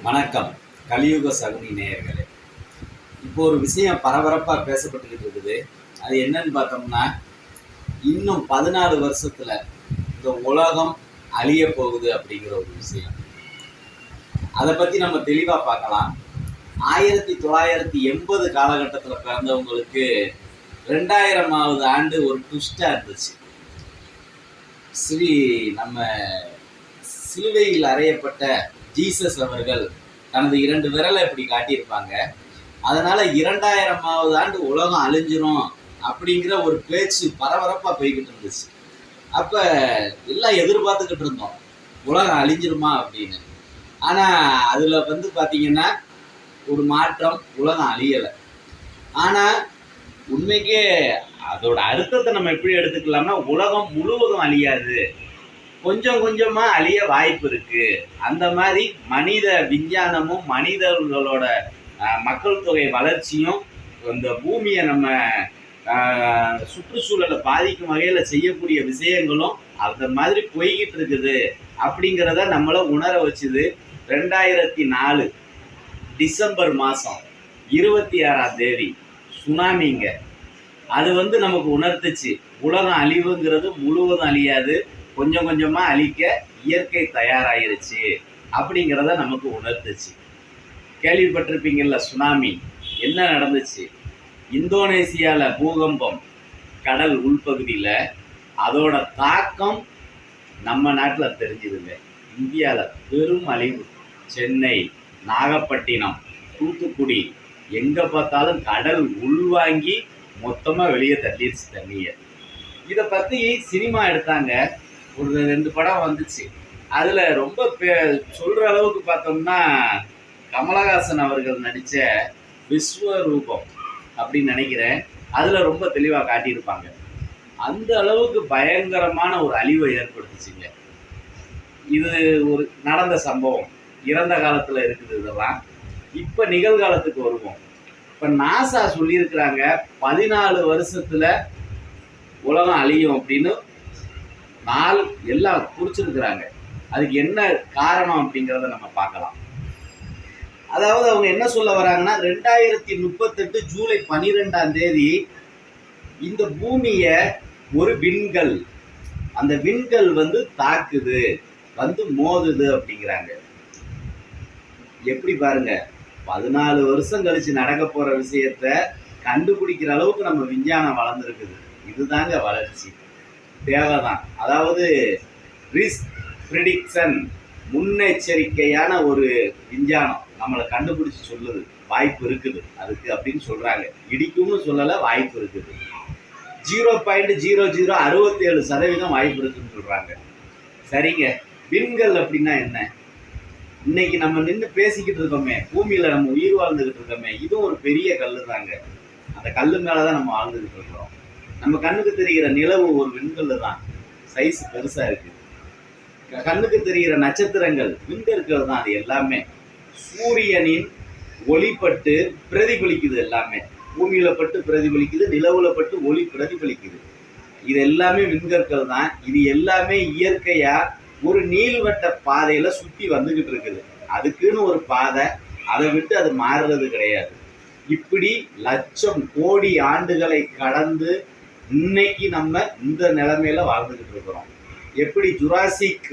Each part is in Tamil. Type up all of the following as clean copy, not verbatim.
வணக்கம். கலியுக சகுனி நேயர்களே, இப்போ ஒரு விஷயம் பரபரப்பாக பேசப்பட்டுக்கிட்டு இருக்குது. அது என்னன்னு பார்த்தோம்னா, இன்னும் 14 வருஷத்துல இந்த உலகம் அழிய போகுது அப்படிங்கிற ஒரு விஷயம். அதை பற்றி நம்ம தெளிவாக பார்க்கலாம். 1980 காலகட்டத்தில் பிறந்தவங்களுக்கு 2000வது ஆண்டு ஒரு ட்விஸ்டாக இருந்துச்சு. நம்ம சிலுவையில் அறையப்பட்ட ஜீசஸ் அவர்கள் தனது 2 விரலை இப்படி காட்டியிருப்பாங்க. அதனால 2000வது ஆண்டு உலகம் அழிஞ்சிரும் அப்படிங்கிற ஒரு பேச்சு பரபரப்பாக போய்கிட்டு இருந்துச்சு. அப்ப எல்லாம் எதிர்பார்த்துக்கிட்டு இருந்தோம், உலகம் அழிஞ்சிருமா அப்படின்னு. ஆனா அதுல பாத்தீங்கன்னா ஒரு மாற்றம், உலகம் அழியலை. ஆனா உண்மைக்கே அதோட அர்த்தத்தை நம்ம எப்படி எடுத்துக்கலாம்னா, உலகம் முழுவதும் அழியாது, கொஞ்சம் கொஞ்சமா அழிய வாய்ப்பு இருக்கு. அந்த மாதிரி மனித விஞ்ஞானமும் மனிதர்களோட மக்கள் தொகை வளர்ச்சியும் இந்த பூமியை நம்ம சுற்றுச்சூழலை பாதிக்கும் வகையில செய்யக்கூடிய விஷயங்களும் அந்த மாதிரி போய்கிட்டு இருக்குது அப்படிங்கிறத நம்மள உணர வச்சுது 2004 டிசம்பர் மாதம் 26ஆம் தேதி சுனாமிங்க. அது நமக்கு உணர்த்துச்சு, உலகம் அழிவுங்கிறது முழுவதும் அழியாது, கொஞ்சம் கொஞ்சமா அழிக்க இயற்கை தயாராயிருச்சு அப்படிங்கிறத நமக்கு உணர்த்துச்சு. கேள்விப்பட்டிருப்பீங்கல்ல சுனாமி. என்ன நடந்துச்சு? இந்தோனேசியால பூகம்பம், கடல் உள்பகுதியில. அதோட தாக்கம் நம்ம நாட்டில் தெரிஞ்சுதுங்க. இந்தியாவில் பெரும் அழிவு. சென்னை, நாகப்பட்டினம், தூத்துக்குடி, எங்க பார்த்தாலும் கடல் உள்வாங்கி மொத்தமா வெளியே தள்ளிடுச்சு தண்ணியை. இதை பத்தி சினிமா எடுத்தாங்க, ஒரு 2 படம் வந்துச்சு. அதுல ரொம்ப சொல்ற அளவுக்கு பார்த்தோம்னா கமலஹாசன் அவர்கள் நடிச்ச விஸ்வரூபம் அப்படின்னு நினைக்கிறேன், அதுல ரொம்ப தெளிவா காட்டியிருப்பாங்க. அந்த அளவுக்கு பயங்கரமான ஒரு அழிவை ஏற்படுத்துச்சுங்க. இது ஒரு நடந்த சம்பவம், இறந்த காலத்துல இருக்குது இதெல்லாம். இப்ப நிகழ்காலத்துக்கு வருவோம். இப்ப நாசா சொல்லியிருக்கிறாங்க 14 வருஷத்துல உலகம் அழியும் அப்படின்னு நாள் எல்லாம் குறிச்சிருக்கிறாங்க. அதுக்கு என்ன காரணம் அப்படிங்கிறத நம்ம பார்க்கலாம். அதாவது அவங்க என்ன சொல்ல வராங்கன்னா, 2038 ஜூலை 12ஆம் தேதி இந்த பூமிய ஒரு விண்கல், அந்த விண்கல் தாக்குது, மோதுது அப்படிங்கிறாங்க. எப்படி பாருங்க, 14 வருஷம் கழிச்சு நடக்க போற விஷயத்த கண்டுபிடிக்கிற அளவுக்கு நம்ம விஞ்ஞானம் வளர்ந்துருக்குது. இதுதாங்க வளர்ச்சி, தேவைதான். அதாவது ரிஸ்க் ப்ரிடிக்ஷன், முன்னெச்சரிக்கையான ஒரு விஞ்ஞானம் நம்மளை கண்டுபிடிச்சு சொல்லுது, வாய்ப்பு இருக்குது அதுக்கு அப்படின்னு சொல்றாங்க. இடிக்கும்னு சொல்லலை, வாய்ப்பு இருக்குது. 0.0067% வாய்ப்பு இருக்குன்னு சொல்றாங்க. சரிங்க, விண்கல் அப்படின்னா என்ன? இன்னைக்கு நம்ம நின்று பேசிக்கிட்டு இருக்கோமே, பூமியில நம்ம உயிர் வாழ்ந்துகிட்டு இருக்கோமே, இதுவும் ஒரு பெரிய கல்லு தாங்க. அந்த கல்லு மேலதான் நம்ம வாழ்ந்துகிட்டு இருக்கிறோம். நம்ம கண்ணுக்கு தெரிகிற நிலவு ஒரு விண்கல்லு தான், சைஸ் பெருசா இருக்கு. கண்ணுக்கு தெரிகிற நட்சத்திரங்கள் விண்கற்கள் தான். அது எல்லாமே சூரியனின் ஒளிப்பட்டு பிரதிபலிக்குது. எல்லாமே பூமியில பட்டு பிரதிபலிக்குது, நிலவுல பட்டு ஒளி பிரதிபலிக்குது. இது எல்லாமே விண்கற்கள் தான். இது எல்லாமே இயற்கையா ஒரு நீள்வட்ட பாதையில சுத்தி வந்துகிட்டு இருக்குது. அதுக்குன்னு ஒரு பாதை, அதை விட்டு அது மாறுறது கிடையாது. இப்படி லட்சம் கோடி ஆண்டுகளை கடந்து இன்னைக்கு நம்ம இந்த நிலைமையில வாழ்ந்துகிட்டு இருக்கிறோம். எப்படி ஜுராசிக்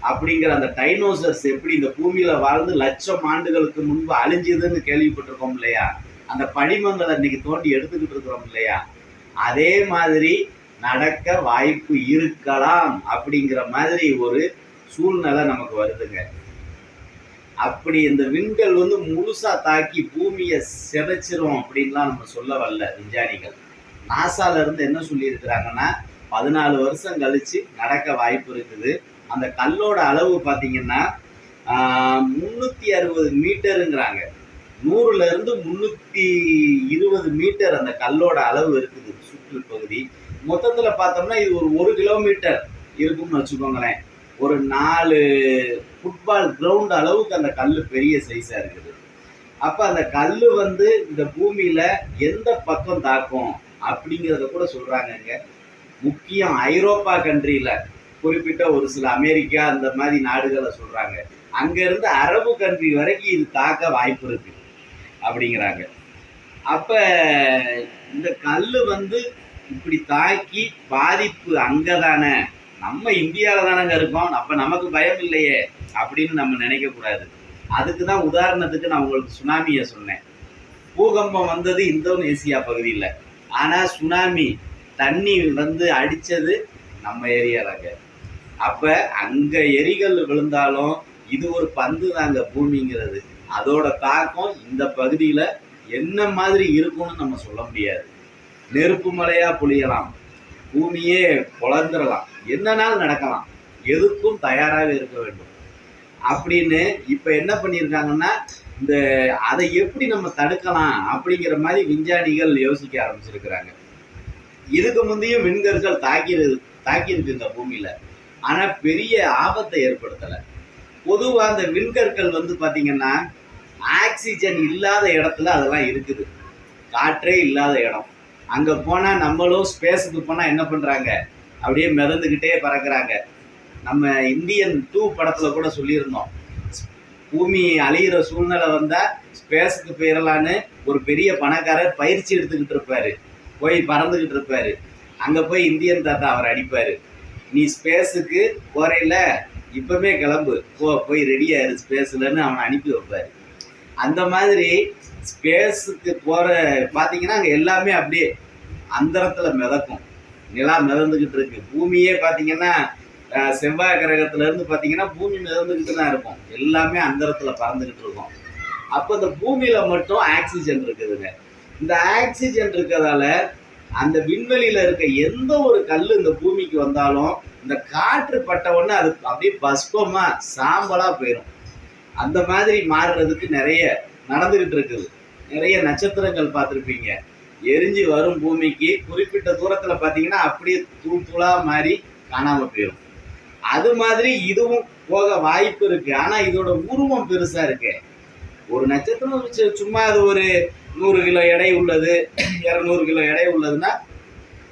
அப்படிங்கிற அந்த டைனோசர்ஸ் எப்படி இந்த பூமியில வாழ்ந்து லட்சம் ஆண்டுகளுக்கு முன்பு அழிஞ்சதுன்னு கேள்விப்பட்டிருக்கோம் இல்லையா? அந்த படிமங்களை இன்னைக்கு தோண்டி எடுத்துக்கிட்டு இருக்கிறோம் இல்லையா? அதே மாதிரி நடக்க வாய்ப்பு இருக்கலாம் அப்படிங்கிற மாதிரி ஒரு சூழ்நிலை நமக்கு வருதுங்க. அப்படி இந்த விண்கள் முழுசா தாக்கி பூமியை சிதைச்சிரும் அப்படின்லாம் நம்ம சொல்ல வரல விஞ்ஞானிகள். நாசால இருந்து என்ன சொல்லி இருக்கிறாங்கன்னா, 14 வருஷம் கழிச்சு நடக்க வாய்ப்பு இருக்குது. அந்த கல்லோட அளவு பார்த்தீங்கன்னா 360 மீட்டருங்கிறாங்க. 100ல இருந்து 320 மீட்டர் அந்த கல்லோட அளவு இருக்குது சுற்று பகுதி. மொத்தத்துல பார்த்தோம்னா இது ஒரு 1 கிலோமீட்டர் இருக்கும்னு வச்சுக்கோங்களேன். ஒரு 4 ஃபுட்பால் கிரவுண்ட் அளவுக்கு அந்த கல் பெரிய சைஸா இருக்குது. அப்ப அந்த கல்லு இந்த பூமியில எந்த பக்கம் தாக்கும் அப்படிங்கிறத கூட சொல்றாங்க. முக்கியம் ஐரோப்பா கண்ட்ரியில, குறிப்பிட்ட ஒரு சில அமெரிக்கா அந்த மாதிரி நாடுகளை சொல்றாங்க. அங்க இருந்து அரபு கண்ட்ரி வரைக்கும் இது தாக்க வாய்ப்பு இருக்கு அப்படிங்கிறாங்க. அப்ப இந்த கல்லு வந்து இப்படி தாக்கி பாதிப்பு அங்கதானே, நம்ம இந்தியாவில தானங்க இருக்கோம், அப்ப நமக்கு பயம் இல்லையே அப்படின்னு நம்ம நினைக்க கூடாது. அதுக்குதான் உதாரணத்துக்கு நான் உங்களுக்கு சுனாமியை சொன்னேன். பூகம்பம் வந்தது இந்தோனேசியா பகுதியில், ஆனா சுனாமி தண்ணி வந்து அடிச்சது நம்ம ஏரியாலங்க. அப்ப அங்க எரிகல் விழுந்தாலும் இது ஒரு பந்து தாங்க பூமிங்கிறது. அதோட தாக்கம் இந்த பகுதியில என்ன மாதிரி இருக்கும்னு நம்ம சொல்ல முடியாது. நெருப்பு மலையா பொழியலாம், பூமியே பொழந்துடலாம், என்னன்னாலும் நடக்கலாம். எதுக்கும் தயாராக இருக்க வேண்டும் அப்படின்னு இப்ப என்ன பண்ணியிருக்காங்கன்னா, இந்த அதை எப்படி நம்ம தடுக்கலாம் அப்படிங்கிற மாதிரி விஞ்ஞானிகள் யோசிக்க ஆரம்பிச்சிருக்கிறாங்க. இதுக்கு முந்தையும் விண்கற்கள் தாக்கியிருக்கு இந்த பூமியில, ஆனா பெரிய ஆபத்தை ஏற்படுத்தல. பொதுவா அந்த விண்கற்கள் வந்து பாத்தீங்கன்னா ஆக்சிஜன் இல்லாத இடத்துல அதெல்லாம் இருக்குது. காற்றே இல்லாத இடம், அங்க போனா நம்மளும் ஸ்பேஸுக்கு போனா என்ன பண்றாங்க, அப்படியே மிதந்துக்கிட்டே பறக்குறாங்க. நம்ம இந்தியன் 2 படத்துல கூட சொல்லியிருந்தோம், பூமி அழியிற சூழ்நிலை வந்தா ஸ்பேஸுக்கு போயிடலான்னு ஒரு பெரிய பணக்காரர் பயிற்சி எடுத்துக்கிட்டு இருப்பாரு, போய் பறந்துகிட்டு இருப்பாரு. அங்க போய் இந்தியன் தாத்தா அவர் அடிப்பாரு, நீ ஸ்பேஸுக்கு போறையில இப்பவே கிளம்பு, போய் ரெடியாரு ஸ்பேஸ்லன்னு அவனை அனுப்பி வைப்பாரு. அந்த மாதிரி ஸ்பேஸுக்கு போற பாத்தீங்கன்னா அங்க எல்லாமே அப்படியே அந்தரத்துல மிதக்கும். நிலா மிதந்துகிட்டு இருக்கு, பூமியே பாத்தீங்கன்னா செவ்வாய் கிரகத்துல இருந்து பாத்தீங்கன்னா பூமி மிதந்துகிட்டு தான் இருக்கும், எல்லாமே அந்தரத்துல பறந்துகிட்டு இருக்கும். அப்ப இந்த பூமியில மட்டும் ஆக்சிஜன் இருக்குதுங்க. இந்த ஆக்சிஜன் இருக்கிறதால அந்த விண்வெளியில இருக்க எந்த ஒரு கல் இந்த பூமிக்கு வந்தாலும் இந்த காற்று பட்ட உடனே அது அப்படியே பஸ்பமா சாம்பலா போயிடும். அந்த மாதிரி மாறுறதுக்கு நிறைய நடந்துகிட்டு இருக்குது. நிறைய நட்சத்திரங்கள் பார்த்துருப்பீங்க, எரிஞ்சு வரும் பூமிக்கு குறிப்பிட்ட தூரத்துல பாத்தீங்கன்னா அப்படியே தூள் தூளா மாறி காணாம போயிடும். அது மாதிரி இதுவும் போக வாய்ப்பு இருக்கு. ஆனா இதோட உருவம் பெருசா இருக்கு. ஒரு நட்சத்திரம் சும்மா அது ஒரு 100 கிலோ எடை உள்ளது, 200 கிலோ எடை உள்ளதுன்னா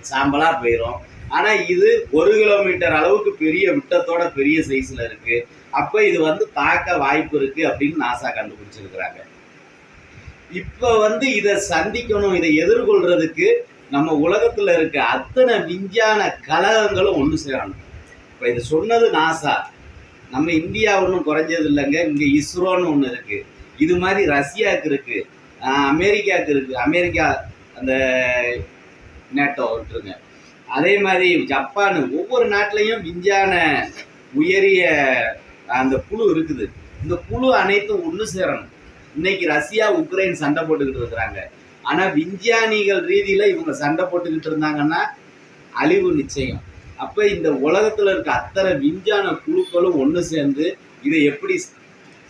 சாம்பலா போயிடும். ஆனா இது 1 கிலோமீட்டர் அளவுக்கு பெரிய விட்டத்தோட பெரிய சைஸ்ல இருக்கு. அப்ப இது வந்து தாக்க வாய்ப்பு இருக்கு அப்படின்னு நாசா கண்டுபிடிச்சிருக்கிறாங்க. இப்ப வந்து இதை சந்திக்கணும், இதை எதிர்கொள்றதுக்கு நம்ம உலகத்துல இருக்க அத்தனை விஞ்ஞான கழகங்களும் ஒன்று சேரணும். இப்ப இது சொன்னது நாசா, நம்ம இந்தியா ஒன்றும் குறைஞ்சது இல்லைங்க. இங்க இஸ்ரோன்னு ஒன்று இருக்கு, இது மாதிரி ரஷ்யாவுக்கு இருக்கு, அமெரிக்காவுக்கு இருக்கு. அமெரிக்கா அந்த நேட்டோ விட்டுருங்க, அதே மாதிரி ஜப்பான், ஒவ்வொரு நாட்டிலையும் விஞ்ஞான உயரிய அந்த குழு இருக்குது. இந்த குழு அனைத்தும் ஒன்று சேரணும். இன்னைக்கு ரஷ்யா உக்ரைன் சண்டை போட்டுக்கிட்டு இருக்கிறாங்க, ஆனா விஞ்ஞானிகள் ரீதியில இவங்க சண்டை போட்டுக்கிட்டு இருந்தாங்கன்னா அழிவு நிச்சயம். அப்ப இந்த உலகத்துல இருக்க அத்தனை விஞ்ஞான குழுக்களும் ஒன்று சேர்ந்து இதை எப்படி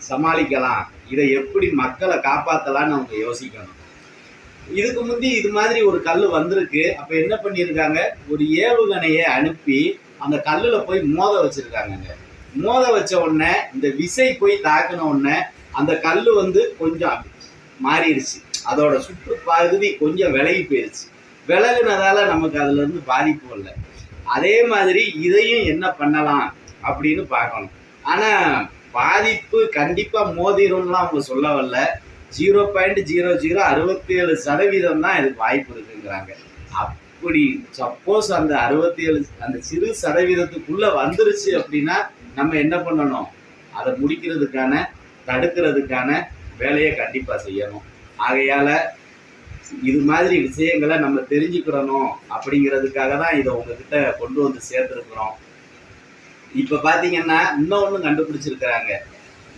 சமாளிக்கலாம், இதை எப்படி மக்களை காப்பாற்றலான்னு அவங்க யோசிக்கணும். இதுக்கு முந்தி இது மாதிரி ஒரு கல் வந்திருக்கு. அப்ப என்ன பண்ணியிருக்காங்க, ஒரு ஏவுகணையை அனுப்பி அந்த கல்லுல போய் மோத வச்சிருக்காங்க. மோத வச்ச உடனே இந்த விசை போய் தாக்கின உடனே அந்த கல் வந்து கொஞ்சம் மாறிடுச்சு, அதோட சுற்றுப்பகுதி கொஞ்சம் விலகி போயிடுச்சு. விலகுனதால நமக்கு அதுல இருந்து பாதிப்பு இல்லை. அதே மாதிரி இதையும் என்ன பண்ணலாம் அப்படின்னு பார்க்கணும். ஆனா பாதிப்பு கண்டிப்பா மோதிரும்லாம் அவங்க சொல்ல வரல. 0.0067% தான் இதுக்கு வாய்ப்பு இருக்குங்கிறாங்க. அப்படி சப்போஸ் அந்த 67 அந்த சிறு சதவீதத்துக்குள்ள வந்துருச்சு அப்படின்னா நம்ம என்ன பண்ணணும், அதை முடிக்கிறதுக்கான தடுக்கிறதுக்கான வேலையை கண்டிப்பா செய்யணும். ஆகையால இது மாதிரி விஷயங்களை நம்ம தெரிஞ்சுக்கிறணும் அப்படிங்கிறதுக்காக தான் இதை உங்ககிட்ட கொண்டு வந்து சேர்த்துருக்குறோம். இப்ப பாத்தீங்கன்னா இன்னொன்னு கண்டுபிடிச்சிருக்கிறாங்க.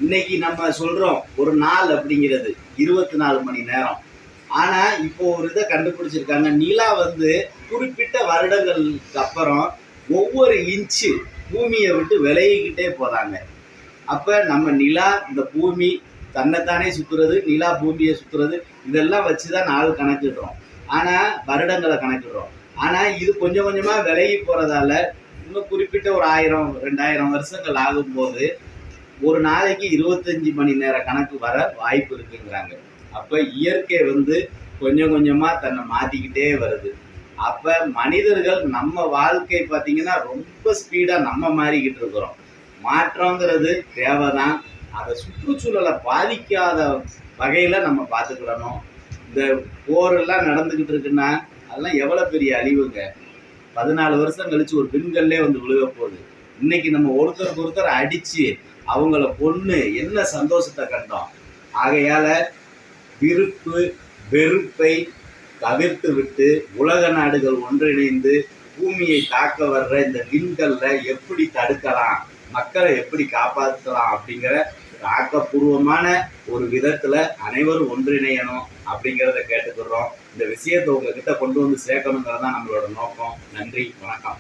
இன்னைக்கு நம்ம சொல்றோம் ஒரு நாள் அப்படிங்கிறது 24 மணி நேரம். ஆனா இப்போ ஒரு இதை கண்டுபிடிச்சிருக்காங்க, நிலா வந்து குறிப்பிட்ட வருடங்களுக்கு அப்புறம் ஒவ்வொரு இன்ச்சு பூமியை விட்டு விலகிக்கிட்டே போறாங்க. அப்ப நம்ம நிலா, இந்த பூமி தன்னைத்தானே சுத்துறது, நிலா பூமியை சுத்துறது, இதெல்லாம் வச்சுதான் நாள் கணக்கிடுறோம். ஆனா வருடங்களை கணக்கிடுறோம். ஆனா இது கொஞ்சம் கொஞ்சமா விலகி போறதால இன்னும் குறிப்பிட்ட ஒரு 1000-2000 வருஷங்கள் ஆகும்போது ஒரு நாளைக்கு 25 மணி நேர கணக்கு வர வாய்ப்பு இருக்குங்கிறாங்க. அப்ப இயற்கை வந்து கொஞ்சம் கொஞ்சமா தன்னை மாத்திக்கிட்டே வருது. அப்ப மனிதர்கள் நம்ம வாழ்க்கை பார்த்தீங்கன்னா ரொம்ப ஸ்பீடா நம்ம மாறிக்கிட்டு இருக்கிறோம். மாற்றங்கிறது தேவைதான். அதை சுற்றுச்சூழலை பாதிக்காத வகையில் நம்ம பார்த்துக்கிடணும். இந்த போரெல்லாம் நடந்துக்கிட்டு இருக்குன்னா அதெல்லாம் எவ்வளோ பெரிய அழிவுங்க. 14 வருஷம் கழிச்சு ஒரு பெண்கள்லே வந்து விழுக போகுது. இன்னைக்கு நம்ம ஒருத்தருக்கு ஒருத்தர் அடித்து அவங்கள கொன்று என்ன சந்தோஷத்தை கண்டோம். ஆகையால் விருப்பு வெறுப்பை தவிர்த்து விட்டு உலக நாடுகள் ஒன்றிணைந்து பூமியை தாக்க வர்ற இந்த விண்கல்ல எப்படி தடுக்கலாம், மக்களை எப்படி காப்பாற்றலாம் அப்படிங்கிற ஆக்கப்பூர்வமான ஒரு விதத்துல அனைவரும் ஒன்றிணையணும் அப்படிங்கிறத கேட்டுக்கிறோம். இந்த விஷயத்தை உங்ககிட்ட கொண்டு வந்து சேர்க்கணுங்கிறது தான் நம்மளோட நோக்கம். நன்றி, வணக்கம்.